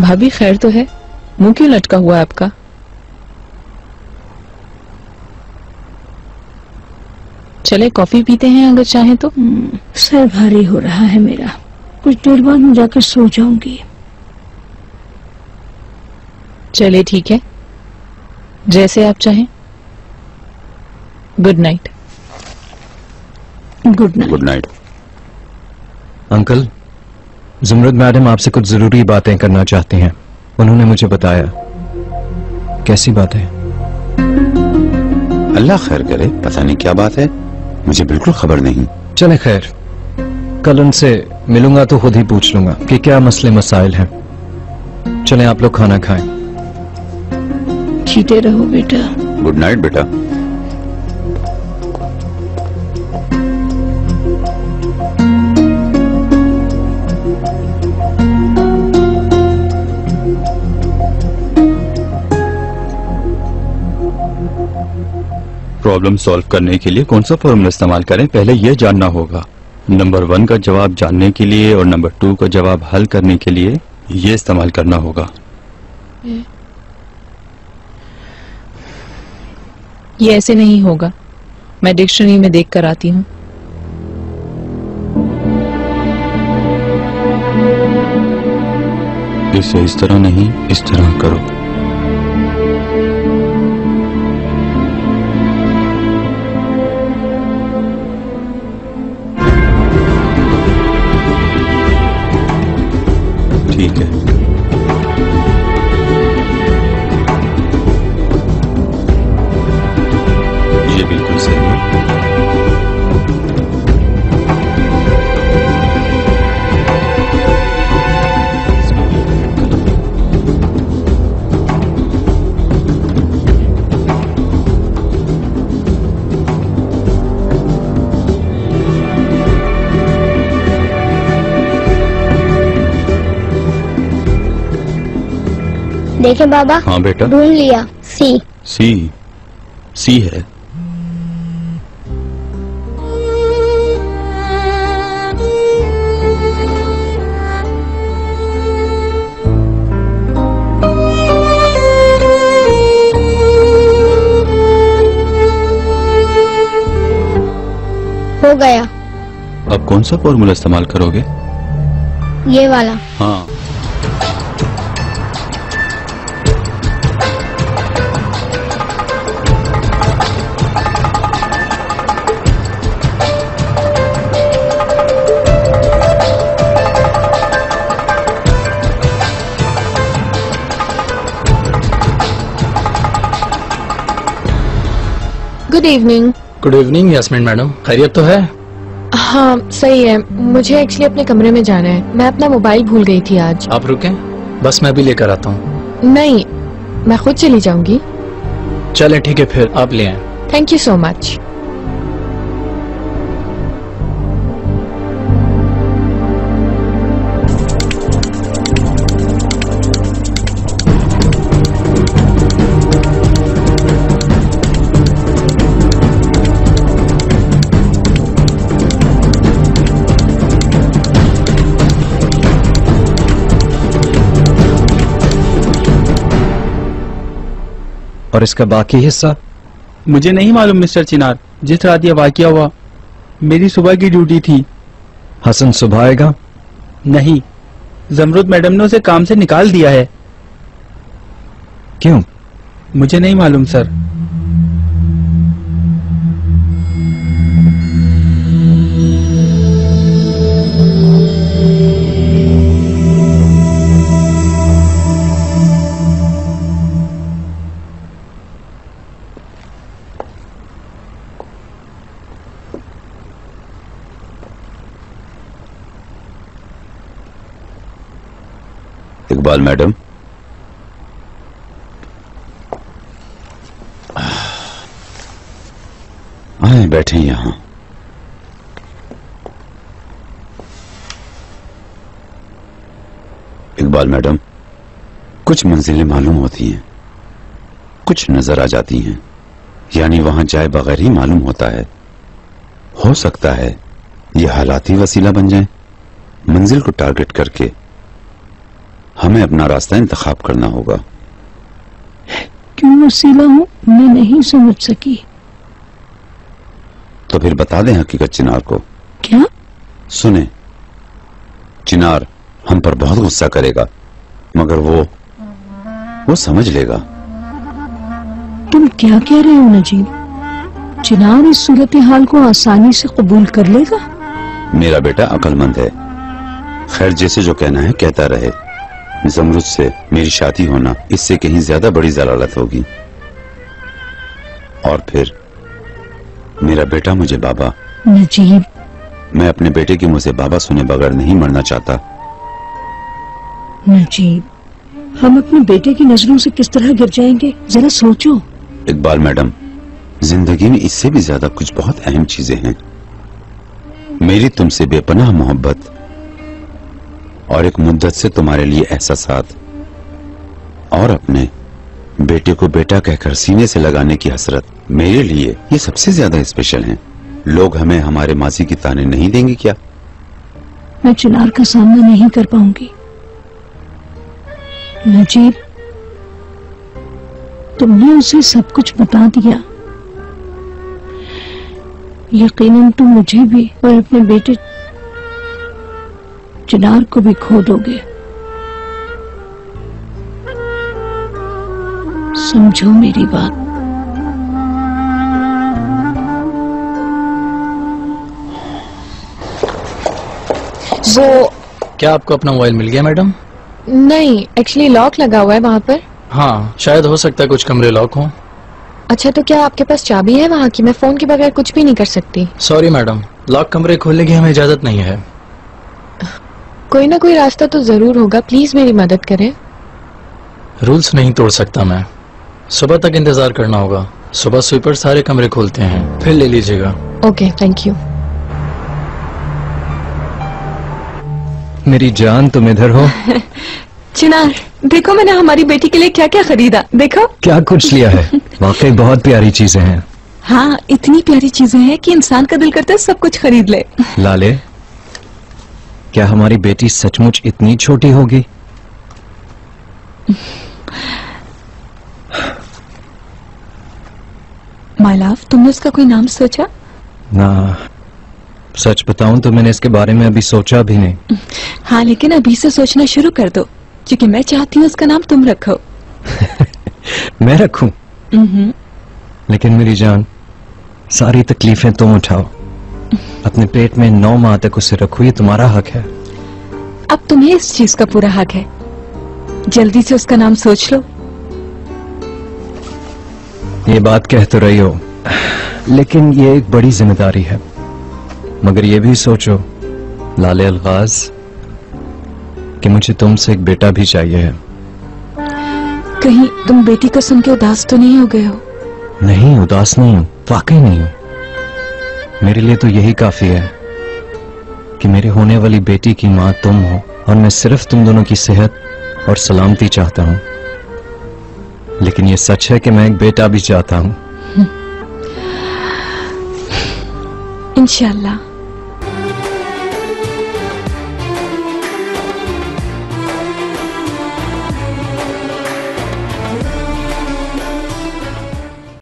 भाभी खैर तो है? मुंह क्यों लटका हुआ है आपका? चले कॉफी पीते हैं अगर चाहें तो। सर भारी हो रहा है मेरा, कुछ देर बाद मैं जाकर सो जाऊंगी। चले ठीक है, जैसे आप चाहें। Good night. Good night. Good night. Uncle, जुमरद मैडम आपसे कुछ जरूरी बातें करना चाहती हैं। उन्होंने मुझे बताया। कैसी बात है? अल्लाह खैर करे, पता नहीं क्या बात है, मुझे बिल्कुल खबर नहीं। चले खैर, कल उनसे मिलूंगा तो खुद ही पूछ लूंगा कि क्या मसले मसाइल हैं। चलें आप लोग खाना खाएं। जीते रहो बेटा। गुड नाइट बेटा। प्रॉब्लम सॉल्व करने के लिए कौन सा फॉर्मूला इस्तेमाल करें, पहले यह जानना होगा। नंबर 1 का जवाब जानने के लिए और नंबर 2 का जवाब हल करने के लिए यह इस्तेमाल करना होगा। ये ऐसे नहीं होगा, मैं डिक्शनरी में देख कर आती हूँ। इसे इस तरह नहीं, इस तरह करो। ठीक है। ये बिल्कुल सही है। देखे बाबा। हाँ बेटा। ढूंढ लिया। सी। सी। सी है। हो गया। अब कौन सा फॉर्मूला इस्तेमाल करोगे? ये वाला। हाँ। Good evening. Good evening Yasmeen madam, खैरियत तो है? हाँ सही है, मुझे एक्चुअली अपने कमरे में जाना है। मैं अपना मोबाइल भूल गई थी आज। आप रुकें, बस मैं भी लेकर आता हूँ। नहीं, मैं खुद चली जाऊंगी। चले ठीक है, फिर आप ले आए। Thank you so much. और इसका बाकी हिस्सा? मुझे नहीं मालूम मिस्टर चिनार, जिस रात यह वाकया हुआ मेरी सुबह की ड्यूटी थी। हसन सुबह आएगा? नहीं, जमरुद मैडम ने उसे काम से निकाल दिया है। क्यों? मुझे नहीं मालूम सर। इकबाल मैडम, आए बैठे यहां। इकबाल मैडम, कुछ मंजिलें मालूम होती हैं, कुछ नजर आ जाती हैं, यानी वहां जाए बगैर ही मालूम होता है। हो सकता है ये हालात ही वसीला बन जाए। मंजिल को टारगेट करके हमें अपना रास्ता इंतखाब करना होगा। क्यों वसीला हूँ, मैं नहीं समझ सकी। तो फिर बता दें हकीकत चिनार को। क्या? सुने, चिनार हम पर बहुत गुस्सा करेगा, मगर वो समझ लेगा। तुम क्या कह रहे हो नजीब? चिनार इस सूरत हाल को आसानी से कबूल कर लेगा? मेरा बेटा अक्लमंद है। खैर, जैसे जो कहना है कहता रहे। ज़मरुद से मेरी शादी होना इससे कहीं ज्यादा बड़ी जलालत होगी। और फिर मेरा बेटा मुझे बाबा। नजीब, मैं अपने बेटे के मुझे बाबा सुने बगैर नहीं मरना चाहता। नजीब, हम अपने बेटे की नजरों से किस तरह गिर जाएंगे, जरा सोचो। इकबाल मैडम, जिंदगी में इससे भी ज्यादा कुछ बहुत अहम चीजें हैं। मेरी तुमसे बेपनाह मोहब्बत और एक मुद्दत से तुम्हारे लिए एहसासात और अपने बेटे को बेटा कहकर सीने से लगाने की हसरत मेरे लिए ये सबसे ज्यादा स्पेशल हैं। लोग हमें हमारे माजी की ताने नहीं देंगे क्या? मैं चिनार का सामना नहीं कर पाऊंगी। नजीब, तुमने उसे सब कुछ बता दिया। यकीनन तुम मुझे भी और अपने बेटे चिनार को भी खो दोगे। समझो मेरी बात। वो क्या आपको अपना मोबाइल मिल गया मैडम? नहीं, एक्चुअली लॉक लगा हुआ है वहाँ पर। हाँ, शायद हो सकता है कुछ कमरे लॉक हों। अच्छा, तो क्या आपके पास चाबी है वहाँ की? मैं फोन के बगैर कुछ भी नहीं कर सकती। सॉरी मैडम, लॉक कमरे खोलने की हमें इजाजत नहीं है। कोई ना कोई रास्ता तो जरूर होगा, प्लीज मेरी मदद करें। रूल्स नहीं तोड़ सकता मैं। सुबह तक इंतजार करना होगा। सुबह स्वीपर सारे कमरे खोलते हैं, फिर ले लीजिएगा। Okay, thank you. मेरी जान, तुम इधर हो? चिनार, देखो मैंने हमारी बेटी के लिए क्या क्या खरीदा। देखो। क्या कुछ लिया है? वाकई बहुत प्यारी चीजें हैं। हाँ, इतनी प्यारी चीजें हैं कि इंसान का दिल करता है सब कुछ खरीद ले। लाले, क्या हमारी बेटी सचमुच इतनी छोटी होगी? माय लव, तुमने उसका कोई नाम सोचा? ना, सच बताऊं तो मैंने इसके बारे में अभी सोचा भी नहीं। हाँ, लेकिन अभी से सोचना शुरू कर दो, क्योंकि मैं चाहती हूँ उसका नाम तुम रखो। मैं रखूं? लेकिन मेरी जान, सारी तकलीफें तुम उठाओ। अपने पेट में 9 माह तक उसे रखो, ये तुम्हारा हक है। अब तुम्हें इस चीज का पूरा हक है। जल्दी से उसका नाम सोच लो। ये बात कह तो रही हो, लेकिन ये एक बड़ी जिम्मेदारी है। मगर ये भी सोचो लाले अलगाज कि मुझे तुमसे एक बेटा भी चाहिए है। कहीं तुम बेटी को सुन के उदास तो नहीं हो गए हो? नहीं, उदास नहीं हूं, वाकई नहीं हूं। मेरे लिए तो यही काफी है कि मेरे होने वाली बेटी की मां तुम हो, और मैं सिर्फ तुम दोनों की सेहत और सलामती चाहता हूं। लेकिन ये सच है कि मैं एक बेटा भी चाहता हूं। इंशाल्लाह।